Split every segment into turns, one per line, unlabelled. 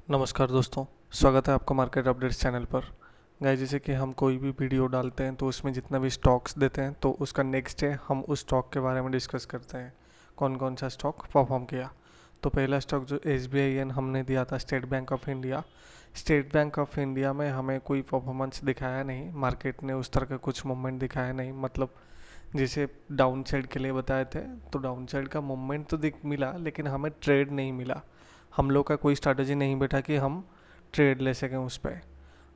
नमस्कार दोस्तों, स्वागत है आपका मार्केट अपडेट्स चैनल पर। गाइस, जैसे कि हम कोई भी वीडियो डालते हैं तो उसमें जितना भी स्टॉक्स देते हैं तो उसका नेक्स्ट डे हम उस स्टॉक के बारे में डिस्कस करते हैं, कौन कौन सा स्टॉक परफॉर्म किया। तो पहला स्टॉक जो SBIN हमने दिया था, state bank of India. State bank of India में हमें कोई परफॉर्मेंस दिखाया नहीं, मार्केट ने उस तरह का कुछ मूवमेंट दिखाया नहीं। मतलब जैसे डाउन साइड के लिए बताए थे तो डाउन साइड का मूवमेंट तो दिख मिला, लेकिन हमें ट्रेड नहीं मिला। हम लोग का कोई स्ट्रैटेजी नहीं बैठा कि हम ट्रेड ले सकें उस पर।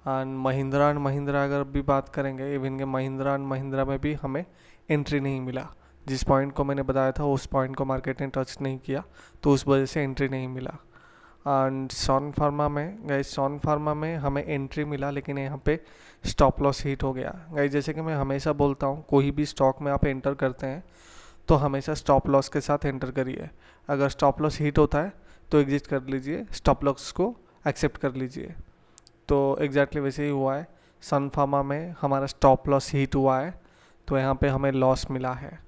एंड महिंद्रा अगर भी बात करेंगे, इवन के महिंद्रा एंड महिंद्रा में भी हमें एंट्री नहीं मिला। जिस पॉइंट को मैंने बताया था उस पॉइंट को मार्केट ने टच नहीं किया, तो उस वजह से एंट्री नहीं मिला। एंड सॉन फार्मा में गाइस, सॉन फार्मा में हमें एंट्री मिला, लेकिन यहाँ पे स्टॉप लॉस हिट हो गया। गाइस, जैसे कि मैं हमेशा बोलता हूँ, कोई भी स्टॉक में आप एंटर करते हैं तो हमेशा स्टॉप लॉस के साथ एंटर करिए। अगर स्टॉप लॉस हिट होता है तो एग्जिट कर लीजिए, स्टॉप लॉस को एक्सेप्ट कर लीजिए। तो एग्जैक्टली वैसे ही हुआ है। सन फार्मा में हमारा स्टॉप लॉस हिट हुआ है, तो यहाँ पे हमें लॉस मिला है।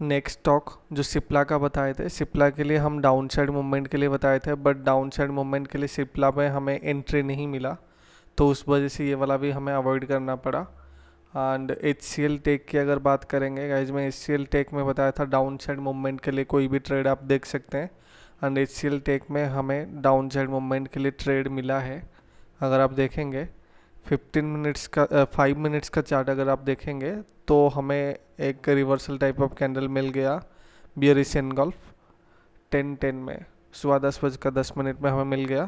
नेक्स्ट स्टॉक जो सिप्ला का बताए थे, सिप्ला के लिए हम डाउन साइड मूवमेंट के लिए बताए थे, बट डाउन साइड मूवमेंट के लिए सिप्ला में हमें एंट्री नहीं मिला, तो उस वजह से ये वाला भी हमें अवॉइड करना पड़ा। एंड HCL टेक की अगर बात करेंगे गाइज, मैं HCL टेक में बताया था डाउन साइड मूवमेंट के लिए कोई भी ट्रेड आप देख सकते हैं। एंड HCL टेक में हमें डाउन साइड मूवमेंट के लिए ट्रेड मिला है। अगर आप देखेंगे 5 मिनट्स का चार्ट अगर आप देखेंगे तो हमें एक रिवर्सल टाइप ऑफ कैंडल मिल गया बियरिश एनगल्फ 10:10 में, सुबह 10:10 में हमें मिल गया।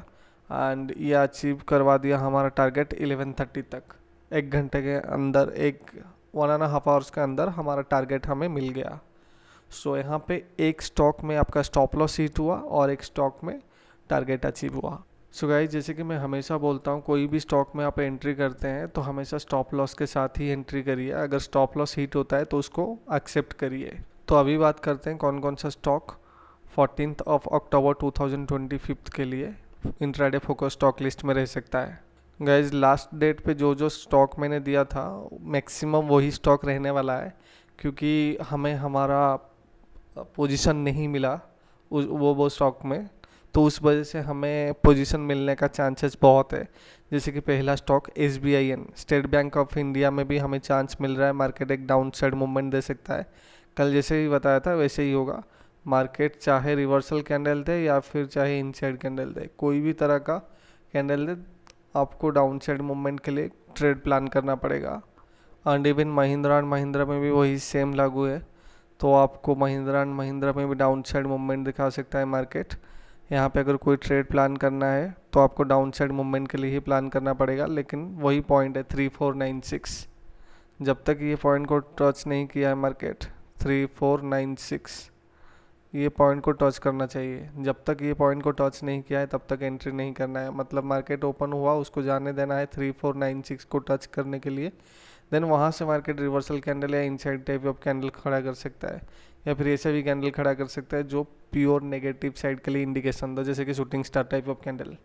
एंड ये अचीव करवा दिया हमारा टारगेट 11:30 तक। एक घंटे के अंदर, एक 1.5 आवर्स के अंदर हमारा टारगेट हमें मिल गया। सो यहाँ पे एक स्टॉक में आपका स्टॉप लॉस हिट हुआ और एक स्टॉक में टारगेट अचीव हुआ। सो गाइस, जैसे कि मैं हमेशा बोलता हूँ, कोई भी स्टॉक में आप एंट्री करते हैं तो हमेशा स्टॉप लॉस के साथ ही एंट्री करिए। अगर स्टॉप लॉस हिट होता है तो उसको एक्सेप्ट करिए। तो अभी बात करते हैं कौन कौन सा स्टॉक 14 अक्टूबर 2025 के लिए इंट्राडे फोकस स्टॉक लिस्ट में रह सकता है। गाइज, लास्ट डेट पे जो जो स्टॉक मैंने दिया था मैक्सिमम वही स्टॉक रहने वाला है, क्योंकि हमें हमारा पोजीशन नहीं मिला वो स्टॉक में, तो उस वजह से हमें पोजीशन मिलने का चांसेस बहुत है। जैसे कि पहला stock SBIN, state bank of India में भी हमें चांस मिल रहा है। मार्केट एक डाउन साइड मूवमेंट दे सकता है, कल जैसे ही बताया था वैसे ही होगा। मार्केट चाहे रिवर्सल कैंडल दे या फिर चाहे इनसाइड कैंडल दे, कोई भी तरह का कैंडल दे, आपको डाउन साइड मूवमेंट के लिए ट्रेड प्लान करना पड़ेगा। एंड महिंद्रा में भी वही सेम लागू है, तो आपको महिंद्रा में भी डाउन साइड मूवमेंट दिखा सकता है मार्केट। यहाँ पे अगर कोई ट्रेड प्लान करना है तो आपको डाउन साइड मूवमेंट के लिए ही प्लान करना पड़ेगा, लेकिन वही पॉइंट है 3496। जब तक ये पॉइंट को टच नहीं किया है मार्केट 3496, ये पॉइंट को टच करना चाहिए। जब तक ये पॉइंट को टच नहीं किया है तब तक एंट्री नहीं करना है। मतलब मार्केट ओपन हुआ, उसको जाने देना है 3496 को टच करने के लिए। देन वहाँ से मार्केट रिवर्सल कैंडल या इनसाइड टाइप ऑफ कैंडल खड़ा कर सकता है, या फिर ऐसा भी कैंडल खड़ा कर सकता है जो प्योर नेगेटिव साइड के लिए इंडिकेशन दो, जैसे कि shooting star type of candle.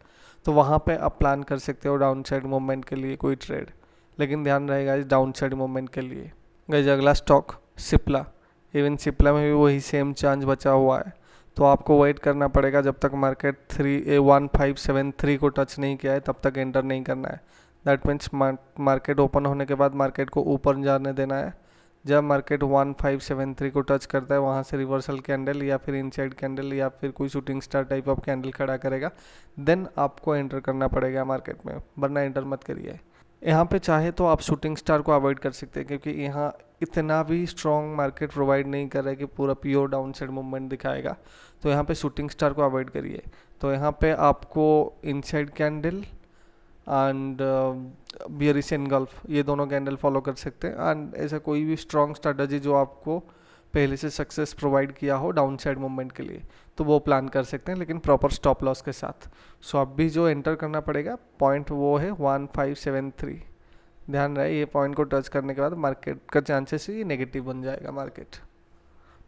तो वहाँ पे आप प्लान कर सकते हो डाउन साइड मूवमेंट के लिए कोई ट्रेड, लेकिन ध्यान रहेगा इस डाउन साइड मूवमेंट के लिए। गाइस, अगला स्टॉक सिप्ला। इवन सिप्ला में भी वही सेम चांस बचा हुआ है, तो आपको वेट करना पड़ेगा जब तक मार्केट 1573 को टच नहीं किया है तब तक एंटर नहीं करना है। दैट मीन्स मार्केट ओपन होने के बाद मार्केट को ऊपर जाने देना है। जब मार्केट 1573 को टच करता है, वहाँ से रिवर्सल कैंडल या फिर इनसाइड कैंडल या फिर कोई shooting star type of candle खड़ा करेगा, देन आपको एंटर करना पड़ेगा मार्केट में, वरना एंटर मत करिए। यहाँ पे चाहे तो आप शूटिंग स्टार को अवॉइड कर सकते हैं, क्योंकि यहाँ इतना भी स्ट्रॉन्ग मार्केट प्रोवाइड नहीं कर रहा है कि पूरा प्योर डाउन साइड मूवमेंट दिखाएगा, तो यहाँ पे शूटिंग स्टार को अवॉइड करिए। तो यहाँ पे आपको inside candle and bearish engulf, ये दोनों कैंडल फॉलो कर सकते हैं। एंड ऐसा कोई भी स्ट्रॉन्ग स्ट्रेटजी जो आपको पहले से सक्सेस प्रोवाइड किया हो डाउन साइड मूवमेंट के लिए, तो वो प्लान कर सकते हैं, लेकिन प्रॉपर स्टॉप लॉस के साथ। सो अब भी जो एंटर करना पड़ेगा पॉइंट वो है 1573। ध्यान रहे, ये पॉइंट को टच करने के बाद मार्केट का चांसेस ही नेगेटिव बन जाएगा मार्केट,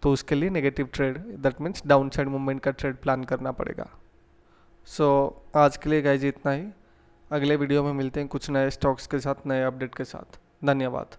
तो उसके लिए negative trade, that means down side movement का ट्रेड प्लान करना पड़ेगा। सो आज के लिए गाइज इतना ही। अगले वीडियो में मिलते हैं कुछ नए स्टॉक्स के साथ, नए अपडेट के साथ। धन्यवाद।